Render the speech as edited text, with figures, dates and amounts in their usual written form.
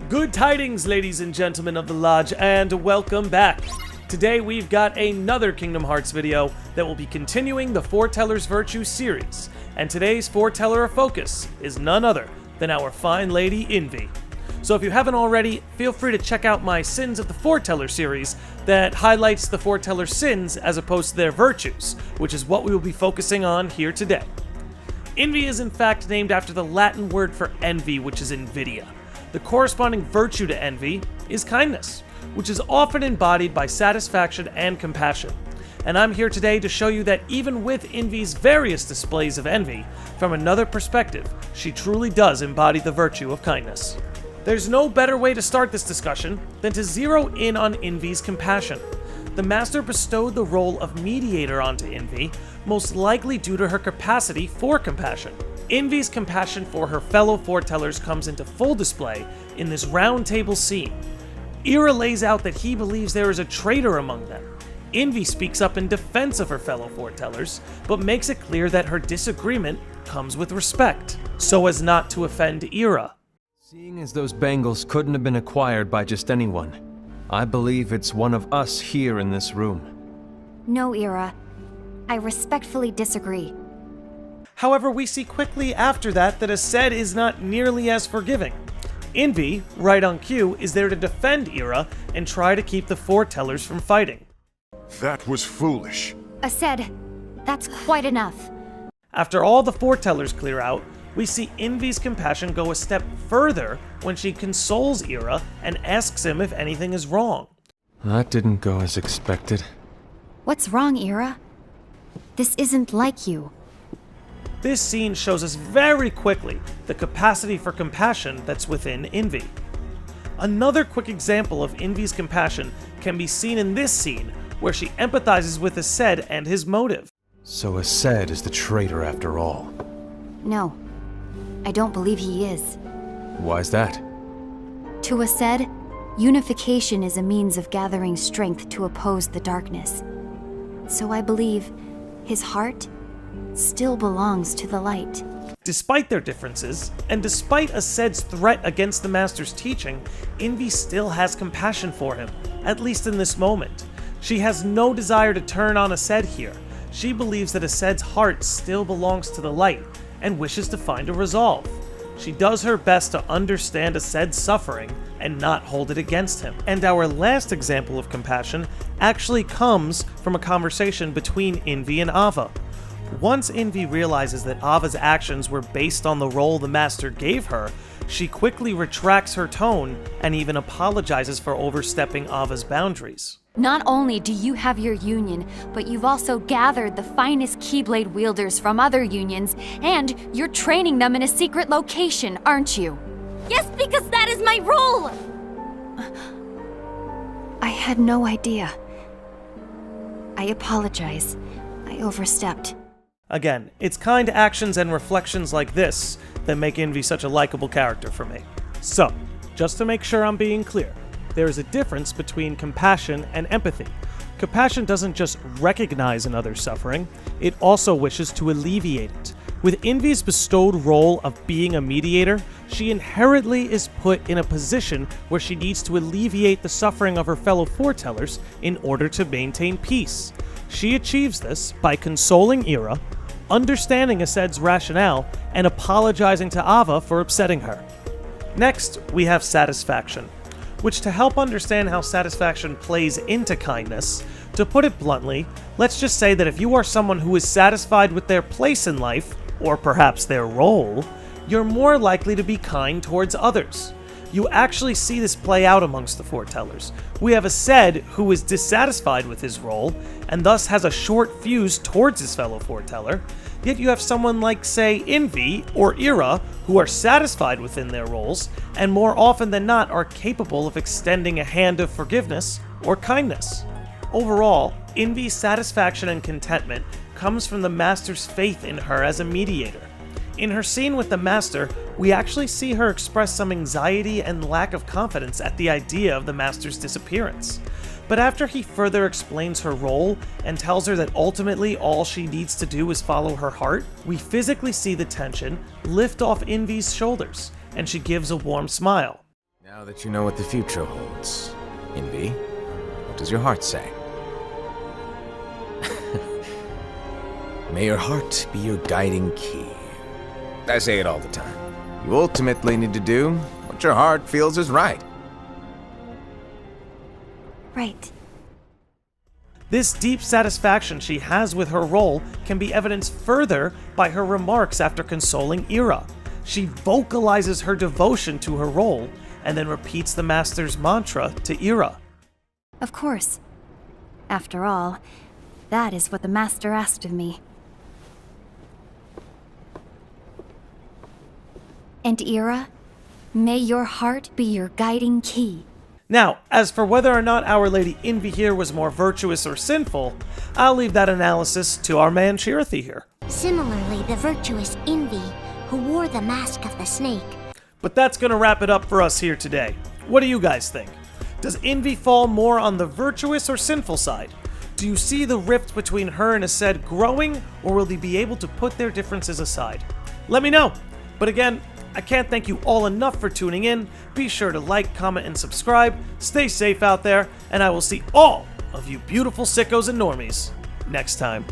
Good tidings, ladies and gentlemen of the Lodge, and welcome back. Today we've got another Kingdom Hearts video that will be continuing the Foretellers Virtue series, and today's Foreteller of Focus is none other than our fine lady Invi. So if you haven't already, feel free to check out my Sins of the Foreteller series that highlights the Foreteller's sins as opposed to their virtues, which is what we will be focusing on here today. Invi is in fact named after the Latin word for envy, which is Invidia. The corresponding virtue to envy is kindness, which is often embodied by satisfaction and compassion. And I'm here today to show you that even with Invi's various displays of envy, from another perspective, she truly does embody the virtue of kindness. There's no better way to start this discussion than to zero in on Invi's compassion. The Master bestowed the role of mediator onto Invi, most likely due to her capacity for compassion. Invi's compassion for her fellow Foretellers comes into full display in this round table scene. Ira lays out that he believes there is a traitor among them. Invi speaks up in defense of her fellow Foretellers, but makes it clear that her disagreement comes with respect, so as not to offend Ira. Seeing as those bangles couldn't have been acquired by just anyone, I believe it's one of us here in this room. No, Ira. I respectfully disagree. However, we see quickly after that Aced is not nearly as forgiving. Invi, right on cue, is there to defend Ira and try to keep the Foretellers from fighting. That was foolish. Aced, that's quite enough. After all the Foretellers clear out, we see Invi's compassion go a step further when she consoles Ira and asks him if anything is wrong. That didn't go as expected. What's wrong, Ira? This isn't like you. This scene shows us very quickly the capacity for compassion that's within Invi. Another quick example of Invi's compassion can be seen in this scene, where she empathizes with Aced and his motive. So Aced is the traitor after all. No, I don't believe he is. Why's that? To Aced, unification is a means of gathering strength to oppose the darkness. So I believe his heart still belongs to the light. Despite their differences, and despite Aced's threat against the Master's teaching, Invi still has compassion for him, at least in this moment. She has no desire to turn on Aced here. She believes that Aced's heart still belongs to the light, and wishes to find a resolve. She does her best to understand Aced's suffering and not hold it against him. And our last example of compassion actually comes from a conversation between Invi and Ava. Once Invi realizes that Ava's actions were based on the role the Master gave her, she quickly retracts her tone and even apologizes for overstepping Ava's boundaries. Not only do you have your union, but you've also gathered the finest Keyblade Wielders from other unions, and you're training them in a secret location, aren't you? Yes, because that is my role! I had no idea. I apologize. I overstepped. Again, it's kind actions and reflections like this that make Invi such a likable character for me. So, just to make sure I'm being clear, there is a difference between compassion and empathy. Compassion doesn't just recognize another's suffering, it also wishes to alleviate it. With Invi's bestowed role of being a mediator, she inherently is put in a position where she needs to alleviate the suffering of her fellow Foretellers in order to maintain peace. She achieves this by consoling Ira, understanding Aced's rationale, and apologizing to Ava for upsetting her. Next, we have satisfaction, which, to help understand how satisfaction plays into kindness, to put it bluntly, let's just say that if you are someone who is satisfied with their place in life, or perhaps their role, you're more likely to be kind towards others. You actually see this play out amongst the Foretellers. We have Aced, who is dissatisfied with his role, and thus has a short fuse towards his fellow Foreteller, yet you have someone like, say, Invi or Ira, who are satisfied within their roles, and more often than not are capable of extending a hand of forgiveness or kindness. Overall, Invi's satisfaction and contentment comes from the Master's faith in her as a mediator. In her scene with the Master, we actually see her express some anxiety and lack of confidence at the idea of the Master's disappearance. But after he further explains her role and tells her that ultimately all she needs to do is follow her heart, we physically see the tension lift off Invi's shoulders, and she gives a warm smile. Now that you know what the future holds, Invi, what does your heart say? May your heart be your guiding key. I say it all the time. You ultimately need to do what your heart feels is right. Right. This deep satisfaction she has with her role can be evidenced further by her remarks after consoling Ira. She vocalizes her devotion to her role and then repeats the Master's mantra to Ira. Of course. After all, that is what the Master asked of me. And Ira, may your heart be your guiding key. Now, as for whether or not Our Lady Invi here was more virtuous or sinful, I'll leave that analysis to our man Chirithy here. Similarly, the virtuous Invi, who wore the mask of the snake. But that's gonna wrap it up for us here today. What do you guys think? Does Invi fall more on the virtuous or sinful side? Do you see the rift between her and Aced growing, or will they be able to put their differences aside? Let me know. But again, I can't thank you all enough for tuning in. Be sure to like, comment, and subscribe. Stay safe out there, and I will see all of you beautiful sickos and normies next time.